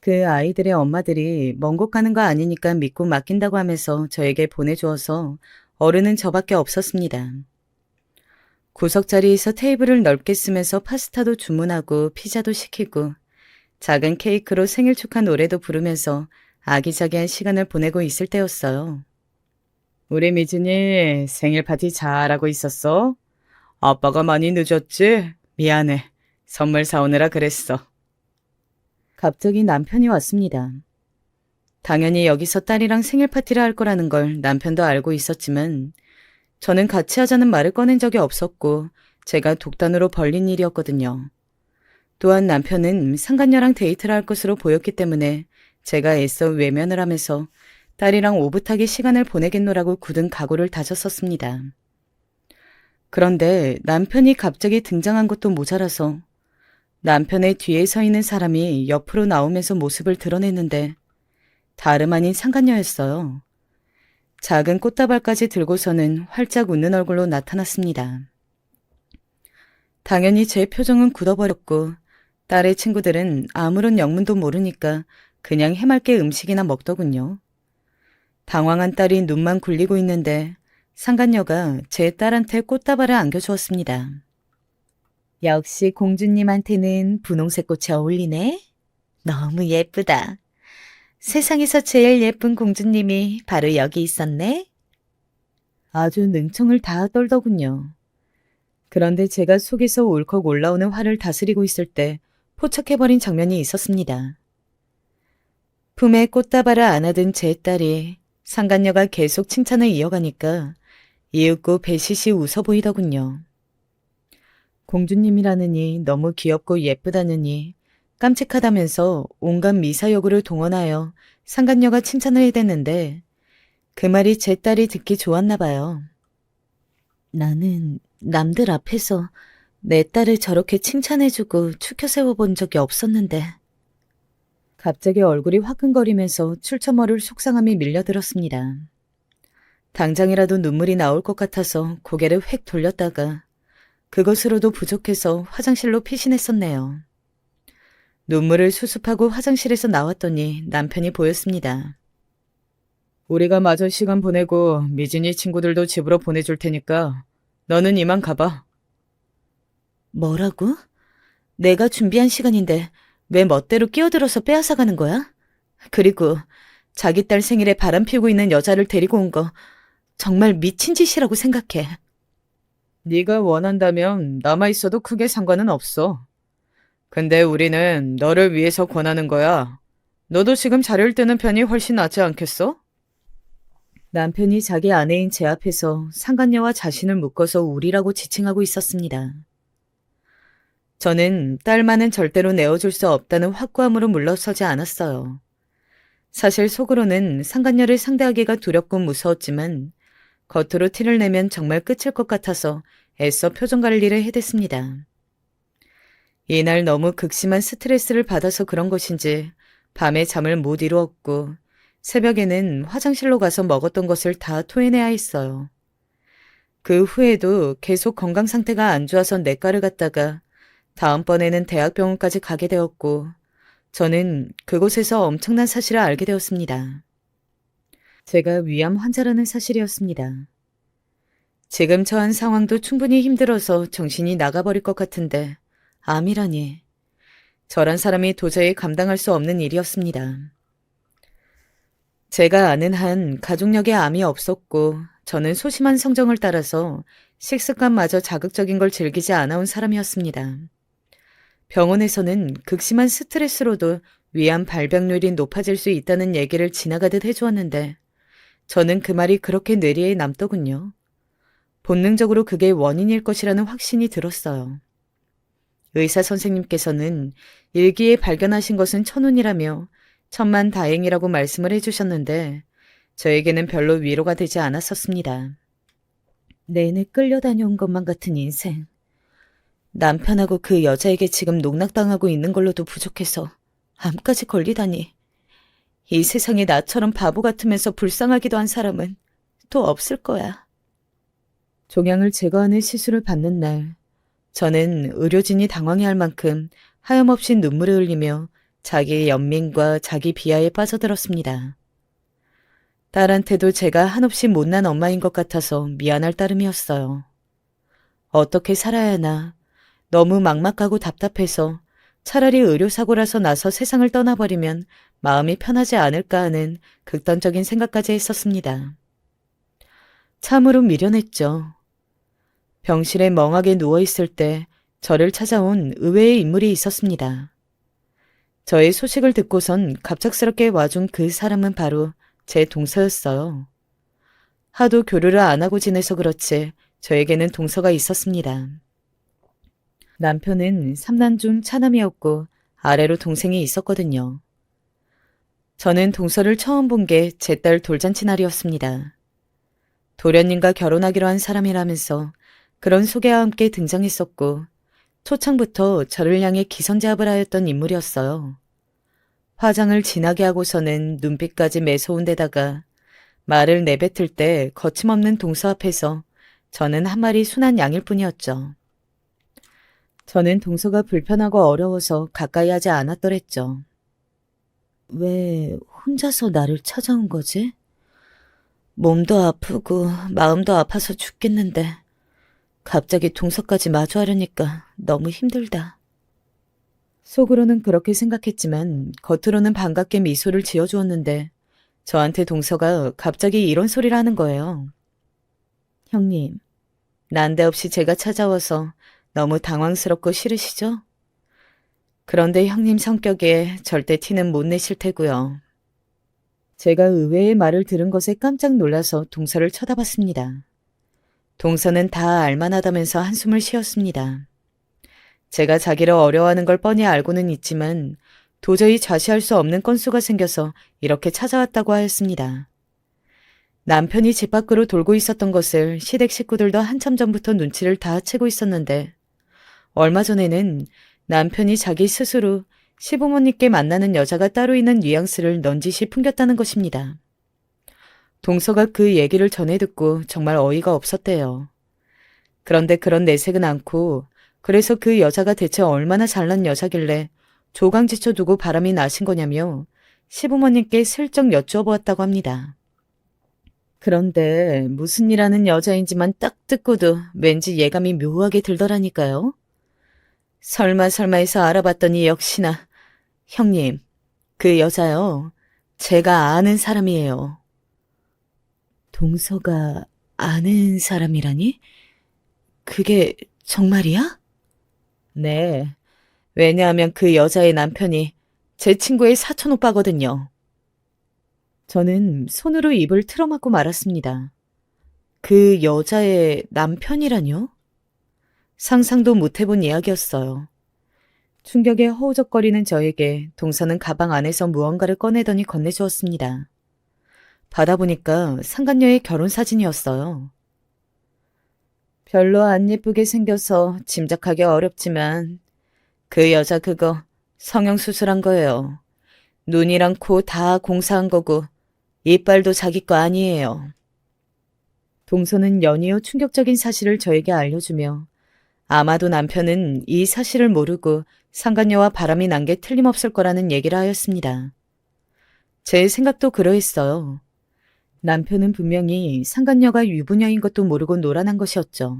그 아이들의 엄마들이 먼 곳 가는 거 아니니까 믿고 맡긴다고 하면서 저에게 보내주어서 어른은 저밖에 없었습니다. 구석자리에서 테이블을 넓게 쓰면서 파스타도 주문하고 피자도 시키고 작은 케이크로 생일 축하 노래도 부르면서 아기자기한 시간을 보내고 있을 때였어요. 우리 미진이 생일 파티 잘하고 있었어? 아빠가 많이 늦었지? 미안해. 선물 사오느라 그랬어. 갑자기 남편이 왔습니다. 당연히 여기서 딸이랑 생일 파티를 할 거라는 걸 남편도 알고 있었지만 저는 같이 하자는 말을 꺼낸 적이 없었고 제가 독단으로 벌린 일이었거든요. 또한 남편은 상간녀랑 데이트를 할 것으로 보였기 때문에 제가 애써 외면을 하면서 딸이랑 오붓하게 시간을 보내겠노라고 굳은 각오를 다졌었습니다. 그런데 남편이 갑자기 등장한 것도 모자라서 남편의 뒤에 서 있는 사람이 옆으로 나오면서 모습을 드러냈는데 다름 아닌 상간녀였어요. 작은 꽃다발까지 들고서는 활짝 웃는 얼굴로 나타났습니다. 당연히 제 표정은 굳어버렸고 딸의 친구들은 아무런 영문도 모르니까 그냥 해맑게 음식이나 먹더군요. 당황한 딸이 눈만 굴리고 있는데 상간녀가 제 딸한테 꽃다발을 안겨주었습니다. 역시 공주님한테는 분홍색 꽃이 어울리네. 너무 예쁘다. 세상에서 제일 예쁜 공주님이 바로 여기 있었네. 아주 능청을 다 떨더군요. 그런데 제가 속에서 울컥 올라오는 화를 다스리고 있을 때 포착해버린 장면이 있었습니다. 품에 꽃다발을 안아든 제 딸이 상간녀가 계속 칭찬을 이어가니까 이윽고 배시시 웃어 보이더군요. 공주님이라느니 너무 귀엽고 예쁘다느니 깜찍하다면서 온갖 미사여구를 동원하여 상간녀가 칭찬을 해댔는데 그 말이 제 딸이 듣기 좋았나 봐요. 나는 남들 앞에서 내 딸을 저렇게 칭찬해주고 추켜 세워본 적이 없었는데 갑자기 얼굴이 화끈거리면서 출처머를 속상함이 밀려들었습니다. 당장이라도 눈물이 나올 것 같아서 고개를 획 돌렸다가 그것으로도 부족해서 화장실로 피신했었네요. 눈물을 수습하고 화장실에서 나왔더니 남편이 보였습니다. 우리가 마저 시간 보내고 미진이 친구들도 집으로 보내줄 테니까 너는 이만 가봐. 뭐라고? 내가 준비한 시간인데 왜 멋대로 끼어들어서 빼앗아가는 거야? 그리고 자기 딸 생일에 바람 피우고 있는 여자를 데리고 온 거 정말 미친 짓이라고 생각해. 네가 원한다면 남아있어도 크게 상관은 없어. 근데 우리는 너를 위해서 권하는 거야. 너도 지금 자리를 뜨는 편이 훨씬 낫지 않겠어? 남편이 자기 아내인 제 앞에서 상간녀와 자신을 묶어서 우리라고 지칭하고 있었습니다. 저는 딸만은 절대로 내어줄 수 없다는 확고함으로 물러서지 않았어요. 사실 속으로는 상간녀를 상대하기가 두렵고 무서웠지만 겉으로 티를 내면 정말 끝일 것 같아서 애써 표정 관리를 해댔습니다. 이날 너무 극심한 스트레스를 받아서 그런 것인지 밤에 잠을 못 이루었고 새벽에는 화장실로 가서 먹었던 것을 다 토해내야 했어요. 그 후에도 계속 건강 상태가 안 좋아서 내과를 갔다가 다음번에는 대학병원까지 가게 되었고 저는 그곳에서 엄청난 사실을 알게 되었습니다. 제가 위암 환자라는 사실이었습니다. 지금 처한 상황도 충분히 힘들어서 정신이 나가버릴 것 같은데 암이라니. 저란 사람이 도저히 감당할 수 없는 일이었습니다. 제가 아는 한 가족력에 암이 없었고 저는 소심한 성정을 따라서 식습관마저 자극적인 걸 즐기지 않아온 사람이었습니다. 병원에서는 극심한 스트레스로도 위암 발병률이 높아질 수 있다는 얘기를 지나가듯 해주었는데 저는 그 말이 그렇게 뇌리에 남더군요. 본능적으로 그게 원인일 것이라는 확신이 들었어요. 의사 선생님께서는 일기에 발견하신 것은 천운이라며 천만다행이라고 말씀을 해주셨는데 저에게는 별로 위로가 되지 않았었습니다. 내내 끌려다녀온 것만 같은 인생. 남편하고 그 여자에게 지금 농락당하고 있는 걸로도 부족해서 암까지 걸리다니. 이 세상에 나처럼 바보 같으면서 불쌍하기도 한 사람은 또 없을 거야. 종양을 제거하는 시술을 받는 날, 저는 의료진이 당황해할 만큼 하염없이 눈물을 흘리며 자기의 연민과 자기 비하에 빠져들었습니다. 딸한테도 제가 한없이 못난 엄마인 것 같아서 미안할 따름이었어요. 어떻게 살아야 하나, 너무 막막하고 답답해서 차라리 의료사고라서 나서 세상을 떠나버리면 마음이 편하지 않을까 하는 극단적인 생각까지 했었습니다. 참으로 미련했죠. 병실에 멍하게 누워있을 때 저를 찾아온 의외의 인물이 있었습니다. 저의 소식을 듣고선 갑작스럽게 와준 그 사람은 바로 제 동서였어요. 하도 교류를 안 하고 지내서 그렇지 저에게는 동서가 있었습니다. 남편은 3남 중 차남이었고 아래로 동생이 있었거든요. 저는 동서를 처음 본 게 제 딸 돌잔치 날이었습니다. 도련님과 결혼하기로 한 사람이라면서 그런 소개와 함께 등장했었고 초창부터 저를 향해 기선제압을 하였던 인물이었어요. 화장을 진하게 하고서는 눈빛까지 매서운 데다가 말을 내뱉을 때 거침없는 동서 앞에서 저는 한 마리 순한 양일 뿐이었죠. 저는 동서가 불편하고 어려워서 가까이 하지 않았더랬죠. 왜 혼자서 나를 찾아온 거지? 몸도 아프고 마음도 아파서 죽겠는데 갑자기 동서까지 마주하려니까 너무 힘들다. 속으로는 그렇게 생각했지만 겉으로는 반갑게 미소를 지어주었는데 저한테 동서가 갑자기 이런 소리를 하는 거예요. 형님, 난데없이 제가 찾아와서 너무 당황스럽고 싫으시죠? 그런데 형님 성격에 절대 티는 못 내실 테고요. 제가 의외의 말을 들은 것에 깜짝 놀라서 동서를 쳐다봤습니다. 동서는 다 알만하다면서 한숨을 쉬었습니다. 제가 자기를 어려워하는 걸 뻔히 알고는 있지만 도저히 좌시할 수 없는 건수가 생겨서 이렇게 찾아왔다고 하였습니다. 남편이 집 밖으로 돌고 있었던 것을 시댁 식구들도 한참 전부터 눈치를 다 채고 있었는데 얼마 전에는 남편이 자기 스스로 시부모님께 만나는 여자가 따로 있는 뉘앙스를 넌지시 풍겼다는 것입니다. 동서가 그 얘기를 전해 듣고 정말 어이가 없었대요. 그런데 그런 내색은 않고 그래서 그 여자가 대체 얼마나 잘난 여자길래 조강지쳐 두고 바람이 나신 거냐며 시부모님께 슬쩍 여쭈어보았다고 합니다. 그런데 무슨 일 하는 여자인지만 딱 듣고도 왠지 예감이 묘하게 들더라니까요. 설마 해서 알아봤더니 역시나 형님, 그 여자요. 제가 아는 사람이에요. 동서가 아는 사람이라니? 그게 정말이야? 네. 왜냐하면 그 여자의 남편이 제 친구의 사촌 오빠거든요. 저는 손으로 입을 틀어막고 말았습니다. 그 여자의 남편이라뇨? 상상도 못 해본 이야기였어요. 충격에 허우적거리는 저에게 동서는 가방 안에서 무언가를 꺼내더니 건네주었습니다. 받아보니까 상간녀의 결혼 사진이었어요. 별로 안 예쁘게 생겨서 짐작하기 어렵지만 그 여자 그거 성형수술한 거예요. 눈이랑 코 다 공사한 거고 이빨도 자기 거 아니에요. 동서는 연이어 충격적인 사실을 저에게 알려주며 아마도 남편은 이 사실을 모르고 상간녀와 바람이 난 게 틀림없을 거라는 얘기를 하였습니다. 제 생각도 그러했어요. 남편은 분명히 상간녀가 유부녀인 것도 모르고 노란한 것이었죠.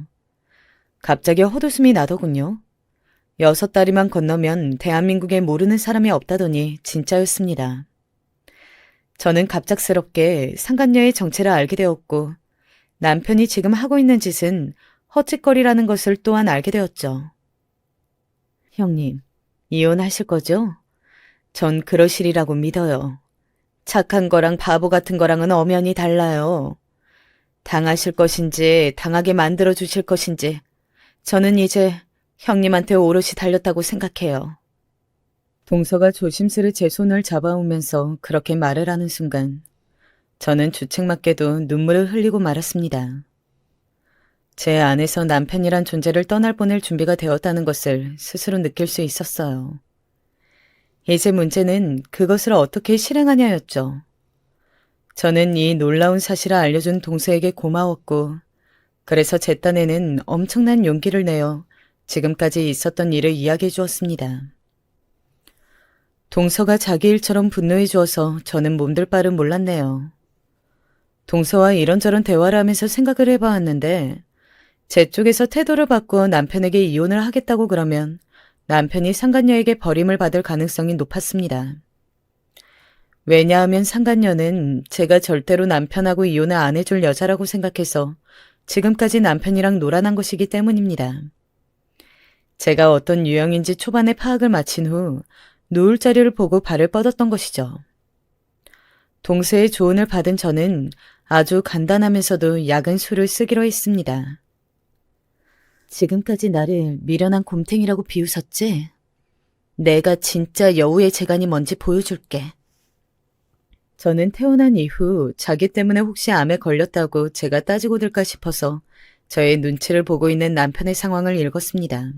갑자기 헛웃음이 나더군요. 6다리만 건너면 대한민국에 모르는 사람이 없다더니 진짜였습니다. 저는 갑작스럽게 상간녀의 정체를 알게 되었고 남편이 지금 하고 있는 짓은 헛짓거리라는 것을 또한 알게 되었죠. 형님, 이혼하실 거죠? 전 그러시리라고 믿어요. 착한 거랑 바보 같은 거랑은 엄연히 달라요. 당하실 것인지 당하게 만들어 주실 것인지 저는 이제 형님한테 오롯이 달렸다고 생각해요. 동서가 조심스레 제 손을 잡아오면서 그렇게 말을 하는 순간 저는 주책맞게도 눈물을 흘리고 말았습니다. 제 안에서 남편이란 존재를 떠날 보낼 준비가 되었다는 것을 스스로 느낄 수 있었어요. 이제 문제는 그것을 어떻게 실행하냐였죠. 저는 이 놀라운 사실을 알려준 동서에게 고마웠고 그래서 제 딴에는 엄청난 용기를 내어 지금까지 있었던 일을 이야기해 주었습니다. 동서가 자기 일처럼 분노해 주어서 저는 몸둘 바를 몰랐네요. 동서와 이런저런 대화를 하면서 생각을 해봤는데 제 쪽에서 태도를 바꾸어 남편에게 이혼을 하겠다고 그러면 남편이 상간녀에게 버림을 받을 가능성이 높았습니다. 왜냐하면 상간녀는 제가 절대로 남편하고 이혼을 안 해줄 여자라고 생각해서 지금까지 남편이랑 놀아난 것이기 때문입니다. 제가 어떤 유형인지 초반에 파악을 마친 후 누울 자리를 보고 발을 뻗었던 것이죠. 동서의 조언을 받은 저는 아주 간단하면서도 약은 수를 쓰기로 했습니다. 지금까지 나를 미련한 곰탱이라고 비웃었지? 내가 진짜 여우의 재간이 뭔지 보여줄게. 저는 태어난 이후 자기 때문에 혹시 암에 걸렸다고 제가 따지고 들까 싶어서 저의 눈치를 보고 있는 남편의 상황을 읽었습니다.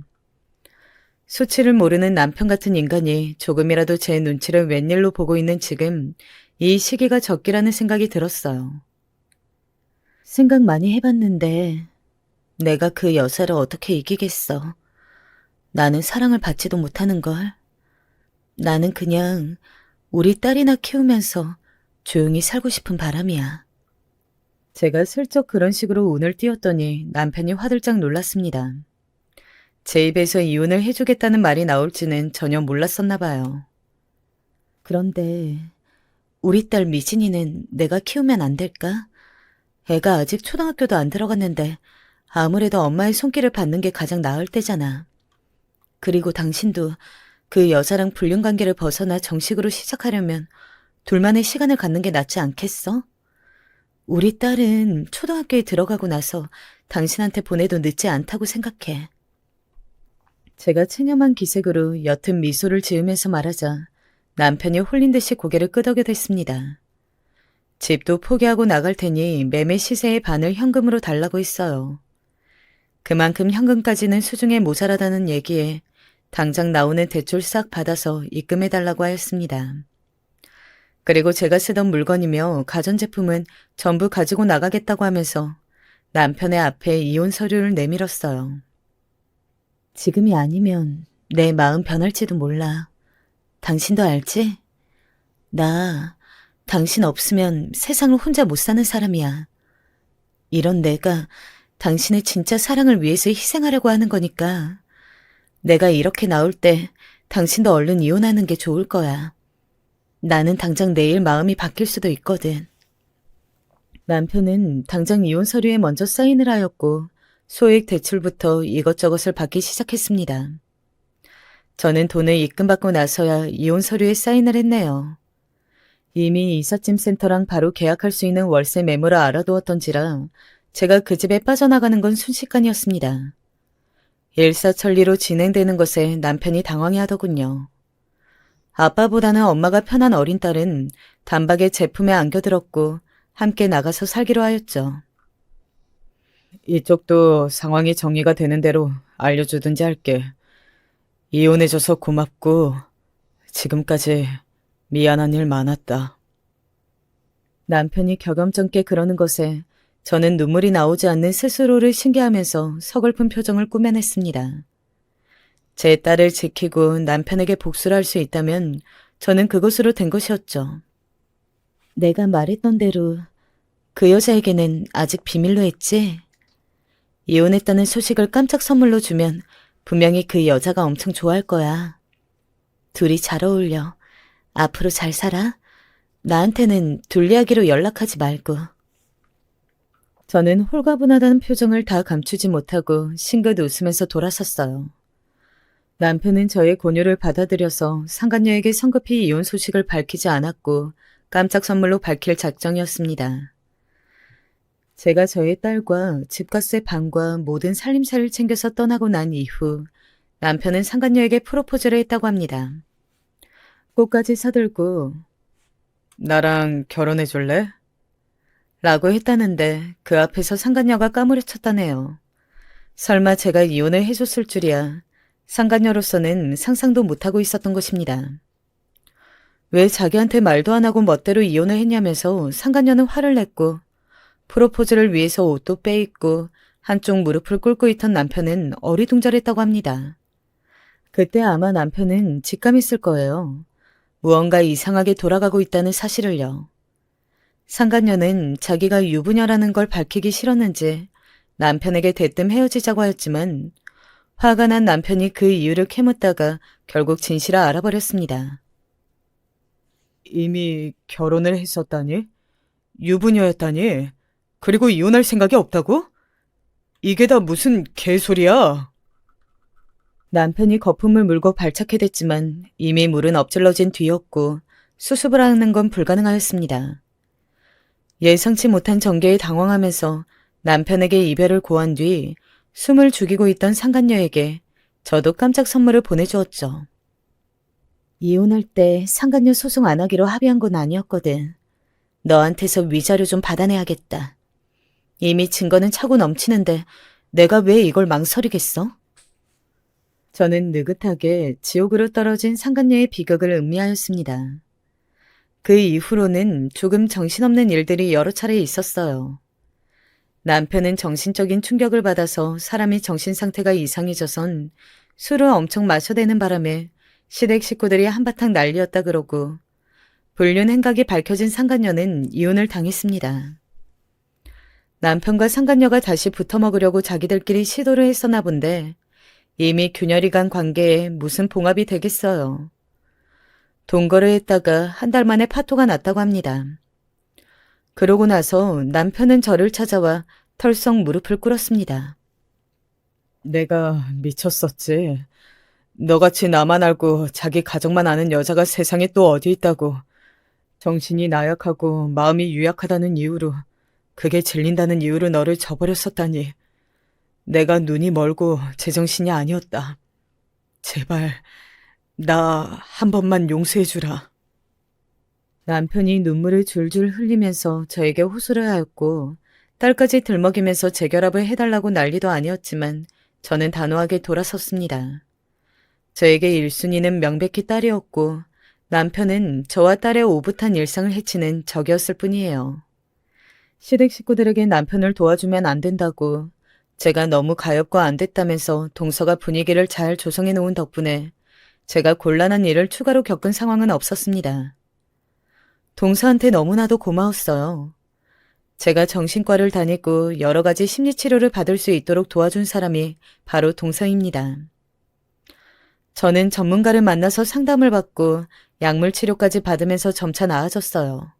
수치를 모르는 남편 같은 인간이 조금이라도 제 눈치를 웬일로 보고 있는 지금 이 시기가 적기라는 생각이 들었어요. 생각 많이 해봤는데 내가 그 여자를 어떻게 이기겠어. 나는 사랑을 받지도 못하는걸. 나는 그냥 우리 딸이나 키우면서 조용히 살고 싶은 바람이야. 제가 슬쩍 그런 식으로 운을 띄웠더니 남편이 화들짝 놀랐습니다. 제 입에서 이혼을 해주겠다는 말이 나올지는 전혀 몰랐었나 봐요. 그런데 우리 딸 미진이는 내가 키우면 안 될까? 애가 아직 초등학교도 안 들어갔는데 아무래도 엄마의 손길을 받는 게 가장 나을 때잖아. 그리고 당신도 그 여자랑 불륜관계를 벗어나 정식으로 시작하려면 둘만의 시간을 갖는 게 낫지 않겠어? 우리 딸은 초등학교에 들어가고 나서 당신한테 보내도 늦지 않다고 생각해. 제가 체념한 기색으로 옅은 미소를 지으면서 말하자 남편이 홀린 듯이 고개를 끄덕여댔습니다. 집도 포기하고 나갈 테니 매매 시세의 반을 현금으로 달라고 했어요. 그만큼 현금까지는 수중에 모자라다는 얘기에 당장 나오는 대출 싹 받아서 입금해달라고 하였습니다. 그리고 제가 쓰던 물건이며 가전제품은 전부 가지고 나가겠다고 하면서 남편의 앞에 이혼 서류를 내밀었어요. 지금이 아니면 내 마음 변할지도 몰라. 당신도 알지? 나 당신 없으면 세상을 혼자 못 사는 사람이야. 이런 내가 당신의 진짜 사랑을 위해서 희생하려고 하는 거니까 내가 이렇게 나올 때 당신도 얼른 이혼하는 게 좋을 거야. 나는 당장 내일 마음이 바뀔 수도 있거든. 남편은 당장 이혼 서류에 먼저 사인을 하였고 소액 대출부터 이것저것을 받기 시작했습니다. 저는 돈을 입금받고 나서야 이혼 서류에 사인을 했네요. 이미 이삿짐 센터랑 바로 계약할 수 있는 월세 매물을 알아두었던지라 제가 그 집에 빠져나가는 건 순식간이었습니다. 일사천리로 진행되는 것에 남편이 당황해하더군요. 아빠보다는 엄마가 편한 어린 딸은 단박에 제품에 안겨들었고 함께 나가서 살기로 하였죠. 이쪽도 상황이 정리가 되는 대로 알려주든지 할게. 이혼해줘서 고맙고 지금까지 미안한 일 많았다. 남편이 격염쩍게 그러는 것에 저는 눈물이 나오지 않는 스스로를 신기하면서 서글픈 표정을 꾸며냈습니다. 제 딸을 지키고 남편에게 복수를 할 수 있다면 저는 그것으로 된 것이었죠. 내가 말했던 대로 그 여자에게는 아직 비밀로 했지? 이혼했다는 소식을 깜짝 선물로 주면 분명히 그 여자가 엄청 좋아할 거야. 둘이 잘 어울려. 앞으로 잘 살아. 나한테는 둘 이야기로 연락하지 말고. 저는 홀가분하다는 표정을 다 감추지 못하고 싱긋 웃으면서 돌아섰어요. 남편은 저의 권유를 받아들여서 상간녀에게 성급히 이혼 소식을 밝히지 않았고 깜짝 선물로 밝힐 작정이었습니다. 제가 저의 딸과 집값의 방과 모든 살림살이를 챙겨서 떠나고 난 이후 남편은 상간녀에게 프로포즈를 했다고 합니다. 꽃까지 사들고 나랑 결혼해 줄래? 라고 했다는데 그 앞에서 상간녀가 까무러쳤다네요. 설마 제가 이혼을 해줬을 줄이야. 상간녀로서는 상상도 못하고 있었던 것입니다. 왜 자기한테 말도 안 하고 멋대로 이혼을 했냐면서 상간녀는 화를 냈고 프로포즈를 위해서 옷도 빼입고 한쪽 무릎을 꿇고 있던 남편은 어리둥절했다고 합니다. 그때 아마 남편은 직감했을 거예요. 무언가 이상하게 돌아가고 있다는 사실을요. 상간녀는 자기가 유부녀라는 걸 밝히기 싫었는지 남편에게 대뜸 헤어지자고 하였지만 화가 난 남편이 그 이유를 캐묻다가 결국 진실을 알아버렸습니다. 이미 결혼을 했었다니? 유부녀였다니? 그리고 이혼할 생각이 없다고? 이게 다 무슨 개소리야? 남편이 거품을 물고 발작해댔지만 이미 물은 엎질러진 뒤였고 수습을 하는 건 불가능하였습니다. 예상치 못한 전개에 당황하면서 남편에게 이별을 고한 뒤 숨을 죽이고 있던 상간녀에게 저도 깜짝 선물을 보내주었죠. 이혼할 때 상간녀 소송 안 하기로 합의한 건 아니었거든. 너한테서 위자료 좀 받아내야겠다. 이미 증거는 차고 넘치는데 내가 왜 이걸 망설이겠어? 저는 느긋하게 지옥으로 떨어진 상간녀의 비극을 음미하였습니다. 그 이후로는 조금 정신없는 일들이 여러 차례 있었어요. 남편은 정신적인 충격을 받아서 사람이 정신 상태가 이상해져선 술을 엄청 마셔대는 바람에 시댁 식구들이 한바탕 난리였다 그러고 불륜 행각이 밝혀진 상간녀는 이혼을 당했습니다. 남편과 상간녀가 다시 붙어먹으려고 자기들끼리 시도를 했었나 본데 이미 균열이 간 관계에 무슨 봉합이 되겠어요. 동거를 했다가 한 달 만에 파토가 났다고 합니다. 그러고 나서 남편은 저를 찾아와 털썩 무릎을 꿇었습니다. 내가 미쳤었지. 너같이 나만 알고 자기 가족만 아는 여자가 세상에 또 어디 있다고. 정신이 나약하고 마음이 유약하다는 이유로, 그게 질린다는 이유로 너를 저버렸었다니. 내가 눈이 멀고 제정신이 아니었다. 제발 나 한 번만 용서해주라. 남편이 눈물을 줄줄 흘리면서 저에게 호소를 하였고 딸까지 들먹이면서 재결합을 해달라고 난리도 아니었지만 저는 단호하게 돌아섰습니다. 저에게 1순위는 명백히 딸이었고 남편은 저와 딸의 오붓한 일상을 해치는 적이었을 뿐이에요. 시댁 식구들에게 남편을 도와주면 안 된다고 제가 너무 가엾고 안 됐다면서 동서가 분위기를 잘 조성해 놓은 덕분에 제가 곤란한 일을 추가로 겪은 상황은 없었습니다. 동서한테 너무나도 고마웠어요. 제가 정신과를 다니고 여러 가지 심리치료를 받을 수 있도록 도와준 사람이 바로 동서입니다. 저는 전문가를 만나서 상담을 받고 약물 치료까지 받으면서 점차 나아졌어요.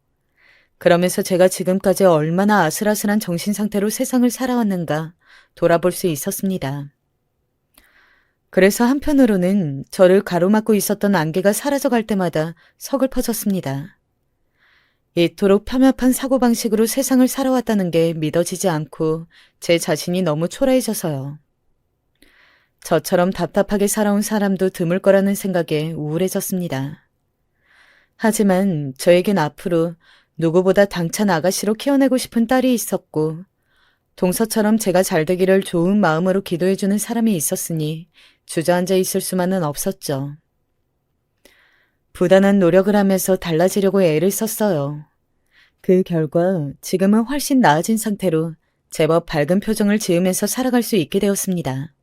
그러면서 제가 지금까지 얼마나 아슬아슬한 정신 상태로 세상을 살아왔는가 돌아볼 수 있었습니다. 그래서 한편으로는 저를 가로막고 있었던 안개가 사라져갈 때마다 서글퍼졌습니다. 이토록 편협한 사고방식으로 세상을 살아왔다는 게 믿어지지 않고 제 자신이 너무 초라해져서요. 저처럼 답답하게 살아온 사람도 드물 거라는 생각에 우울해졌습니다. 하지만 저에겐 앞으로 누구보다 당찬 아가씨로 키워내고 싶은 딸이 있었고, 동서처럼 제가 잘 되기를 좋은 마음으로 기도해주는 사람이 있었으니 주저앉아 있을 수만은 없었죠. 부단한 노력을 하면서 달라지려고 애를 썼어요. 그 결과 지금은 훨씬 나아진 상태로 제법 밝은 표정을 지으면서 살아갈 수 있게 되었습니다.